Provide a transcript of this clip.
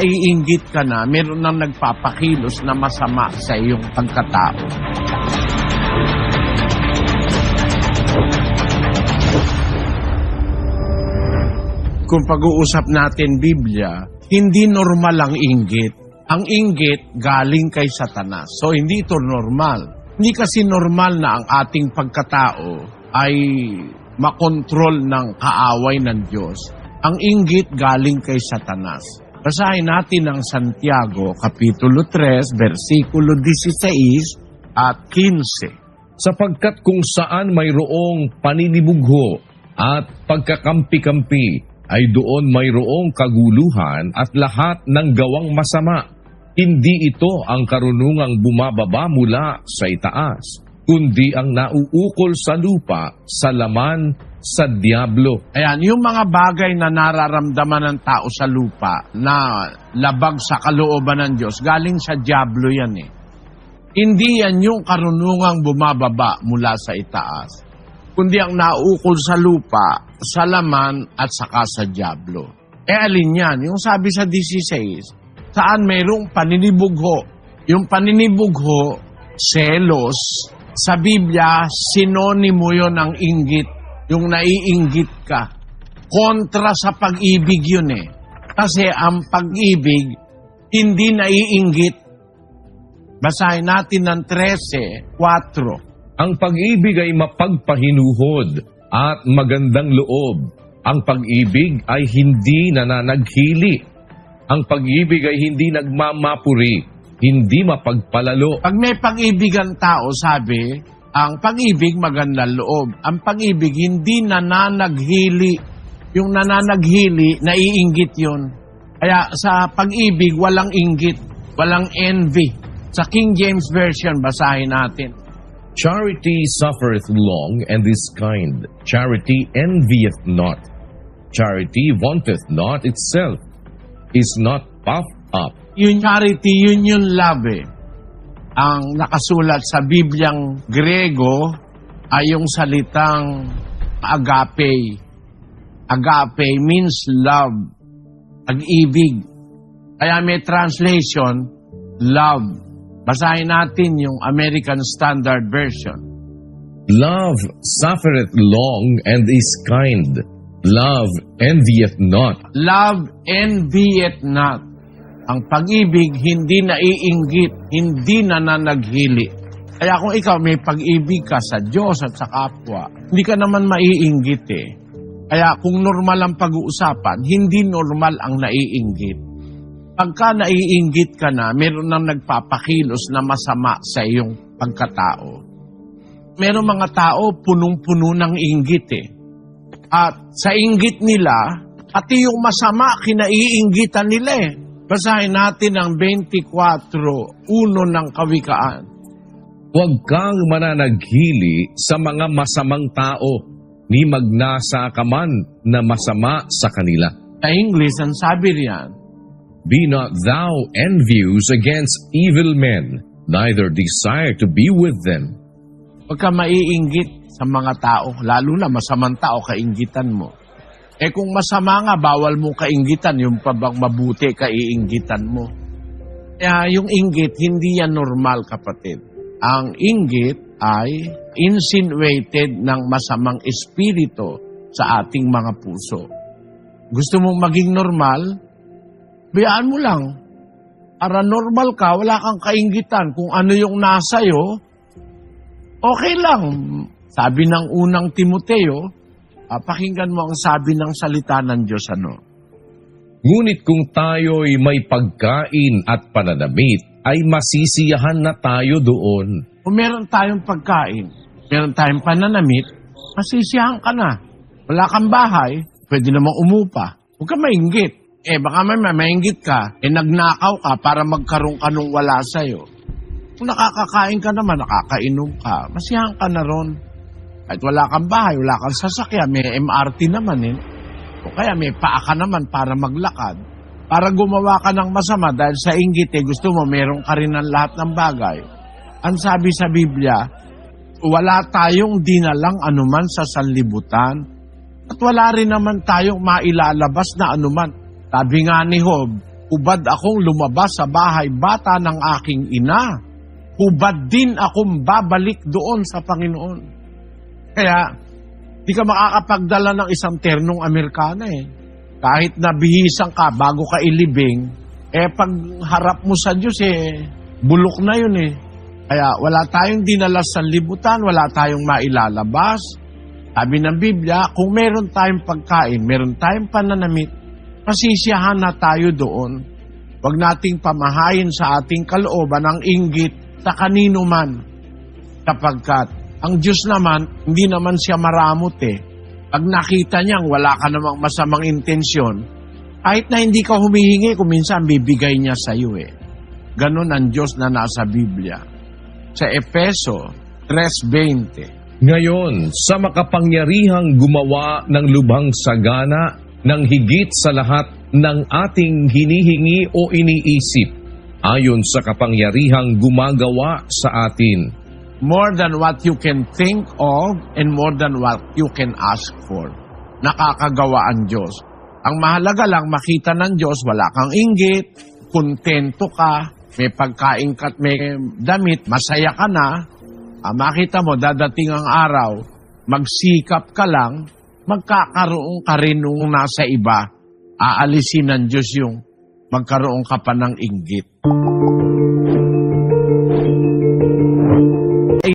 Iinggit ka na, meron nang nagpapakilos na masama sa iyong pagkatao. Kung pag-uusap natin Biblia, hindi normal ang inggit. Ang inggit galing kay Satanas. So hindi ito normal. Hindi kasi normal na ang ating pagkatao ay makontrol ng kaaway ng Diyos. Ang inggit galing kay Satanas. Basahin natin ang Santiago, Kapitulo 3, versikulo 16 at 15. Sapagkat kung saan mayroong paninibugho at pagkakampi-kampi, ay doon mayroong kaguluhan at lahat ng gawang masama. Hindi ito ang karunungang bumababa mula sa itaas, kundi ang nauukol sa lupa, sa laman, sa diablo. Ayan, yung mga bagay na nararamdaman ng tao sa lupa na labag sa kalooban ng Diyos, galing sa diablo yan eh. Hindi yan yung karunungang bumababa mula sa itaas, kundi ang nauukol sa lupa, sa laman, at saka sa diablo. Alin yan? Yung sabi sa 16, saan mayroong paninibugho. Yung paninibugho, selos, sa Biblia, sinonimo yon ng inggit. Yung naiinggit ka. Kontra sa pag-ibig yun eh. Kasi ang pag-ibig, hindi naiinggit. Basahin natin ng 13:4. Ang pag-ibig ay mapagpahinuhod at magandang loob. Ang pag-ibig ay hindi nananaghili. Ang pag-ibig ay hindi nagmamapuri, hindi mapagpalalo. Pag may pag-ibig ang tao, sabi, ang pag-ibig magandang loob. Ang pag-ibig hindi nananaghili. Yung nananaghili, naiinggit yun. Kaya sa pag-ibig, walang inggit, walang envy. Sa King James Version, basahin natin. Charity suffereth long and is kind. Charity envieth not. Charity vaunteth not itself, is not puffed up. Yung charity, yun yung love eh. Ang nakasulat sa Bibliang Grego ay yung salitang agape. Agape means love, pag-ibig. Kaya may translation, love. Basahin natin yung American Standard Version. Love suffereth long and is kind. Love envieth not. Love envieth not. Ang pag-ibig hindi naiinggit, hindi nananaghili. Kaya kung ikaw may pag-ibig ka sa Diyos at sa kapwa, hindi ka naman maiinggit eh. Kaya kung normal ang pag-uusapan, hindi normal ang naiinggit. Pagka naiinggit ka na, meron nang nagpapakilos na masama sa iyong pagkatao. Meron mga tao punong-puno ng inggit eh. At sa inggit nila, pati yung masama, kinaiinggitan nila eh. Basahin natin ang 24:1 ng Kawikaan. Huwag kang mananaghili sa mga masamang tao, ni magnasa ka man na masama sa kanila. Sa English, ang sabi riyan, Be not thou envious against evil men, neither desire to be with them. huwag ka maiinggit sa mga tao, lalo na masamang tao, kainggitan mo. Eh kung masama nga, bawal mo kainggitan, yung pabang mabuti, kaiinggitan mo. Kaya yung inggit, hindi yan normal, kapatid. Ang inggit ay insinuated ng masamang espiritu sa ating mga puso. Gusto mong maging normal? Bayaan mo lang. Para normal ka, wala kang kainggitan. Kung ano yung nasa'yo, okay lang. Sabi ng unang Timoteo, pakinggan mo ang sabi ng salita ng Diyos, Ngunit kung tayo'y may pagkain at pananamit, ay masisiyahan na tayo doon. Kung meron tayong pagkain, meron tayong pananamit, masisiyahan ka na. Wala kang bahay, pwede namang umupa. Huwag ka mainggit. Baka may mainggit ka, nagnakaw ka para magkaroon ka nung wala sa'yo. Kung nakakakain ka naman, nakakainom ka, masiyahan ka na ron. Kahit wala kang bahay, wala kang sasakyan, may MRT naman O kaya may paa ka naman para maglakad. Para gumawa ka ng masama dahil sa inggit gusto mo meron ka rin ng lahat ng bagay. Ang sabi sa Biblia, wala tayong dinalang anuman sa sanlibutan at wala rin naman tayong mailalabas na anuman. Sabi nga ni Job, hubad akong lumabas sa bahay bata ng aking ina. Hubad din akong babalik doon sa Panginoon. Kaya, di ka makakapagdala ng isang ternong Amerikana eh. Kahit nabihisan ka bago ka ilibing, pag harap mo sa Diyos bulok na yun eh. Kaya wala tayong dinala sa libutan, wala tayong mailalabas. Sabi ng Biblia, kung meron tayong pagkain, meron tayong pananamit, pasisiyahan na tayo doon. Huwag nating pamahayin sa ating kalooban ang inggit sa kanino man. Kapagkat ang Diyos naman, hindi naman siya maramot eh. Pag nakita niyang wala ka namang masamang intensyon, kahit na hindi ka humihingi, kung minsan bibigay niya sa iyo eh. Ganon ang Diyos na nasa Biblia. Sa Efeso 3:20. Ngayon, sa makapangyarihang gumawa ng lubhang sagana ng higit sa lahat ng ating hinihingi o iniisip, ayon sa kapangyarihang gumagawa sa atin. More than what you can think of and more than what you can ask for. Nakakagawa ang Diyos. Ang mahalaga lang makita ng Diyos, wala kang inggit, kontento ka, may pagkain ka at may damit, masaya ka na. Makita mo, dadating ang araw, magsikap ka lang, magkakaroon ka rin nung nasa iba. Aalisin ng Diyos yung magkaroon ka pa ng inggit.